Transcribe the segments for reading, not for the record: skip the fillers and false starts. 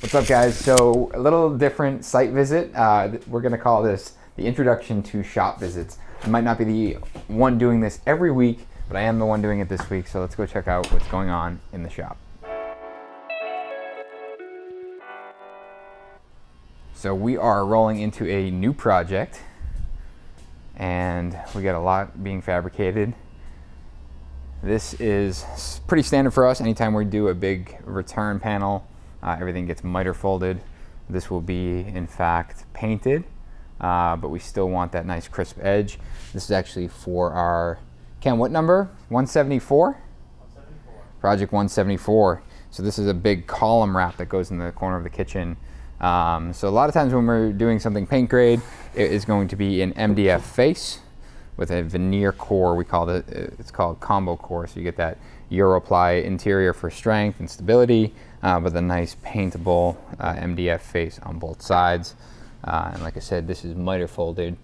What's up, guys? So a little different site visit. We're going to call this the introduction to shop visits. I might not be the one doing this every week, but I am the one doing it this week. So let's go check out what's going on in the shop. So we are rolling into a new project, and we got a lot being fabricated. This is pretty standard for us. Anytime we do a big return panel, everything gets miter folded. This will be, in fact, painted, but we still want that nice crisp edge. This is actually for our, Ken, what number? 174? 174. Project 174. So this is a big column wrap that goes in the corner of the kitchen. So a lot of times when we're doing something paint grade, it is going to be an MDF face with a veneer core. We call it, it's called combo core. So you get that Europly interior for strength and stability, with a nice paintable MDF face on both sides. And like I said, this is miter folded,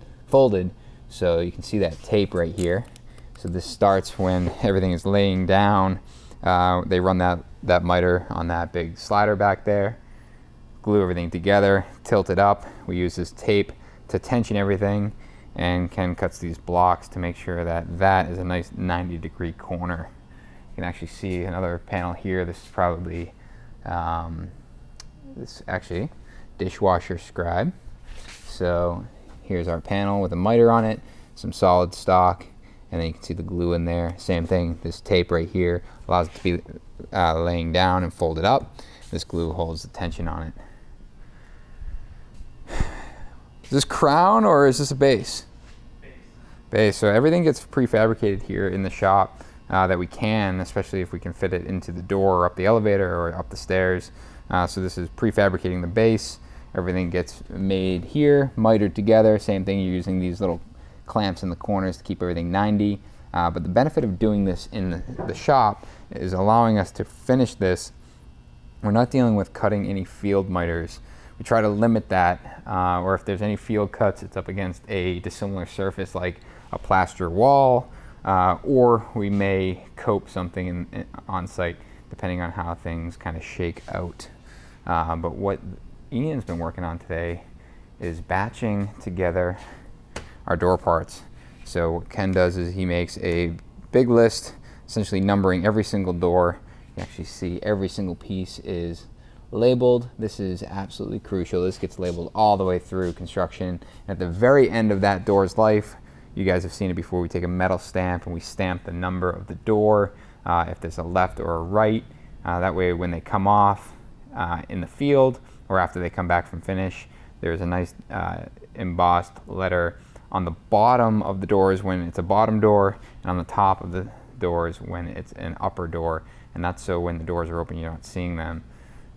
so you can see that tape right here. So this starts when everything is laying down. They run that miter on that big slider back there, glue everything together, tilt it up. We use this tape to tension everything, and Ken cuts these blocks to make sure that that is a nice 90-degree corner. You can actually see another panel here. This is probably this actually dishwasher scribe. So here's our panel with a miter on it, some solid stock, and then you can see the glue in there. Same thing, this tape right here allows it to be laying down and folded up. This glue holds the tension on it. Is this crown or is this a base? Base. So everything gets prefabricated here in the shop that we can, especially if we can fit it into the door or up the elevator or up the stairs. So this is prefabricating the base. Everything gets made here, mitered together. Same thing, you're using these little clamps in the corners to keep everything 90. But the benefit of doing this in the shop is allowing us to finish this. We're not dealing with cutting any field miters. We try to limit that, or if there's any field cuts, it's up against a dissimilar surface like a plaster wall, or we may cope something on site, depending on how things kind of shake out. But what Ian's been working on today is batching together our door parts. So what Ken does is he makes a big list, essentially numbering every single door. You can actually see every single piece is labeled. This is absolutely crucial. This gets labeled all the way through construction. At the very end of that door's life, you guys have seen it before, we take a metal stamp and we stamp the number of the door, if there's a left or a right. That way when they come off in the field or after they come back from finish, there's a nice embossed letter on the bottom of the doors when it's a bottom door, and on the top of the doors when it's an upper door. And that's so when the doors are open, you're not seeing them.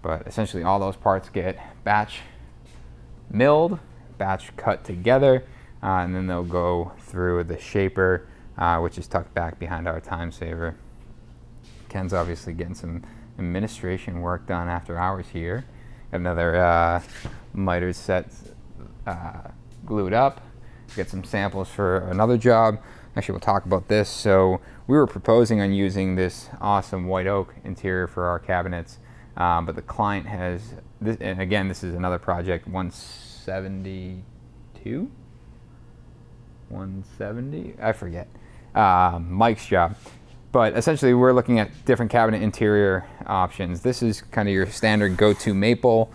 But essentially all those parts get batch milled, batch cut together, and then they'll go through the shaper, which is tucked back behind our time saver. Ken's obviously getting some administration work done after hours here. Got another miter set glued up. Get some samples for another job. Actually, we'll talk about this. So we were proposing on using this awesome white oak interior for our cabinets, but the client has this, and again, this is another project, 172, 170, I forget, Mike's job. But essentially, we're looking at different cabinet interior options. This is kind of your standard go-to maple,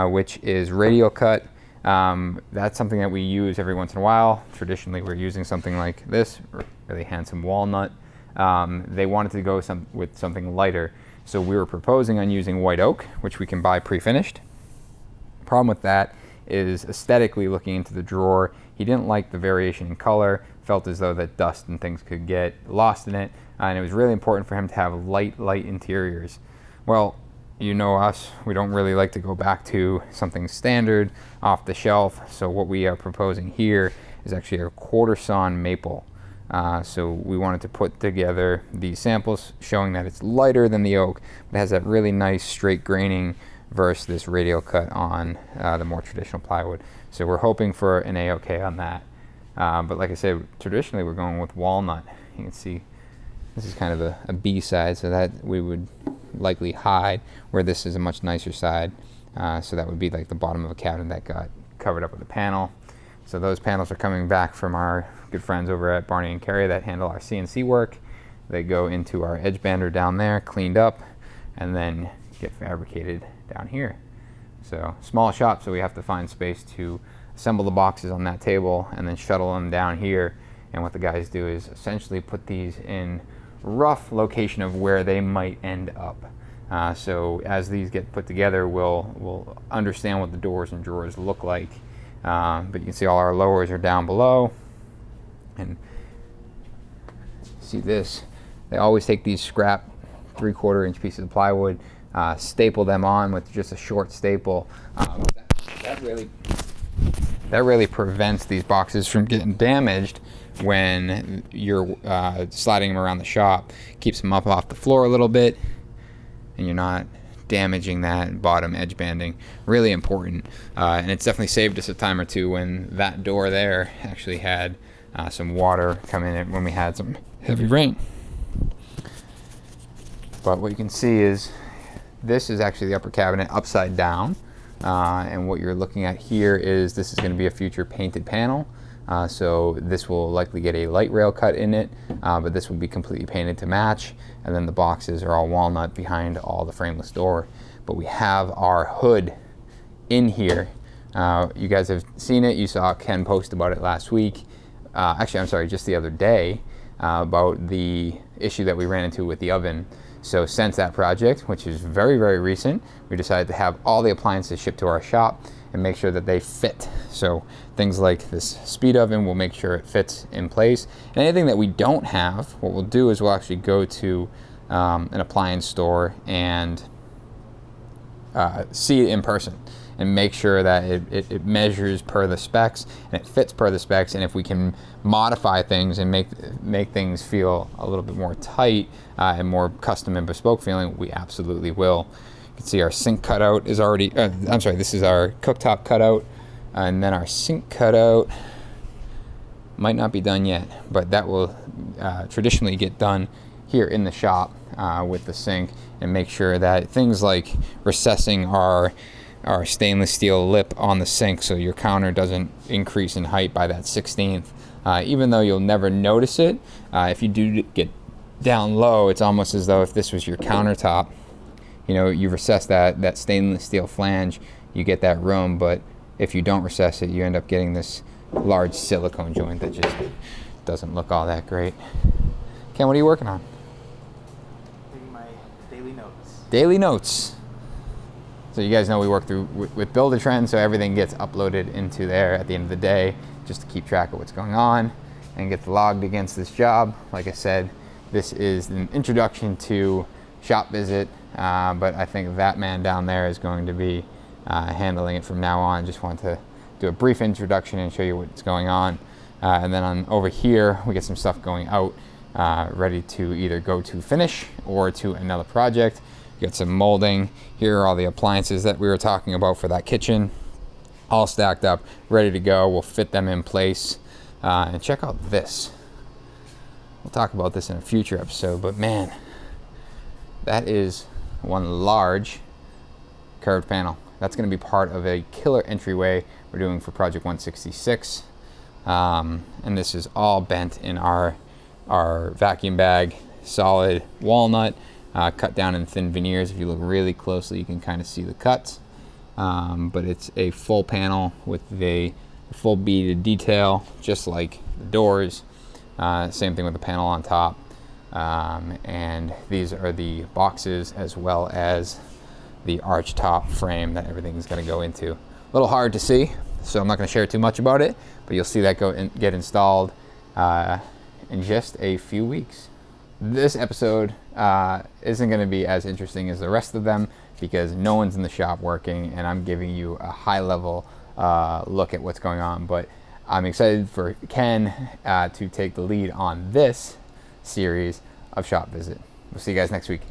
which is radial cut. That's something that we use every once in a while. Traditionally, we're using something like this, really handsome walnut. They wanted to go with something lighter, so we were proposing on using white oak, which we can buy pre-finished. Problem with that is aesthetically, looking into the drawer, he didn't like the variation in color, felt as though that dust and things could get lost in it, and it was really important for him to have light interiors. Well, you know us, we don't really like to go back to something standard off the shelf, so what we are proposing here is actually a quarter sawn maple. So we wanted to put together these samples showing that it's lighter than the oak, but has that really nice straight graining versus this radial cut on the more traditional plywood. So we're hoping for an A-OK on that. But like I said, traditionally we're going with walnut. You can see this is kind of a B side, so that we would likely hide, where this is a much nicer side. So that would be like the bottom of a cabinet that got covered up with a panel. So those panels are coming back from our good friends over at Barney and Carey that handle our CNC work. They go into our edge bander down there, cleaned up, and then get fabricated down here. So small shop, so we have to find space to assemble the boxes on that table and then shuttle them down here. And what the guys do is essentially put these in rough location of where they might end up. So as these get put together, we'll understand what the doors and drawers look like. But you can see all our lowers are down below. And see this, they always take these scrap 3/4 inch pieces of plywood, staple them on with just a short staple. That really prevents these boxes from getting damaged when you're sliding them around the shop. Keeps them up off the floor a little bit, and you're not damaging that bottom edge banding. Really important, and it's definitely saved us a time or two when that door there actually had some water come in it when we had some heavy rain. But what you can see is this is actually the upper cabinet upside down, and what you're looking at here is this is going to be a future painted panel. So this will likely get a light rail cut in it, but this will be completely painted to match. And then the boxes are all walnut behind all the frameless door. But we have our hood in here. You guys have seen it. You saw Ken post about it last week. Actually, I'm sorry, just the other day, about the issue that we ran into with the oven. So since that project, which is very, very recent, we decided to have all the appliances shipped to our shop and make sure that they fit. So things like this speed oven, we'll make sure it fits in place. And anything that we don't have, what we'll do is we'll actually go to an appliance store and see it in person and make sure that it measures per the specs and it fits per the specs. And if we can modify things and make things feel a little bit more tight and more custom and bespoke feeling, we absolutely will. You can see our sink cutout is already, I'm sorry, this is our cooktop cutout, and then our sink cutout might not be done yet, but that will traditionally get done here in the shop with the sink, and make sure that things like recessing our stainless steel lip on the sink so your counter doesn't increase in height by that 1/16. Even though you'll never notice it, if you do get down low, it's almost as though if this was your countertop, you know, you recess that stainless steel flange, you get that room. But if you don't recess it, you end up getting this large silicone joint that just doesn't look all that great. Ken, what are you working on? Taking my daily notes. Daily notes. So you guys know we work through with Build-A-Trend, so everything gets uploaded into there at the end of the day, just to keep track of what's going on and get logged against this job. Like I said, this is an introduction to shop visit, but I think that man down there is going to be handling it from now on. Just want to do a brief introduction and show you what's going on. And then over here, we get some stuff going out, ready to either go to finish or to another project. Got some molding. Here are all the appliances that we were talking about for that kitchen, all stacked up, ready to go. We'll fit them in place. And check out this. We'll talk about this in a future episode, but man, that is one large curved panel. That's going to be part of a killer entryway we're doing for Project 166. And this is all bent in our vacuum bag, solid walnut, cut down in thin veneers. If you look really closely, you can kind of see the cuts. But it's a full panel with a full beaded detail, just like the doors. Same thing with the panel on top. And these are the boxes as well as the arch top frame that everything's going to go into. A little hard to see, so I'm not going to share too much about it, but you'll see that get installed in just a few weeks. This episode isn't going to be as interesting as the rest of them because no one's in the shop working, and I'm giving you a high-level look at what's going on. But I'm excited for Ken to take the lead on this series of Shop Visit. We'll see you guys next week.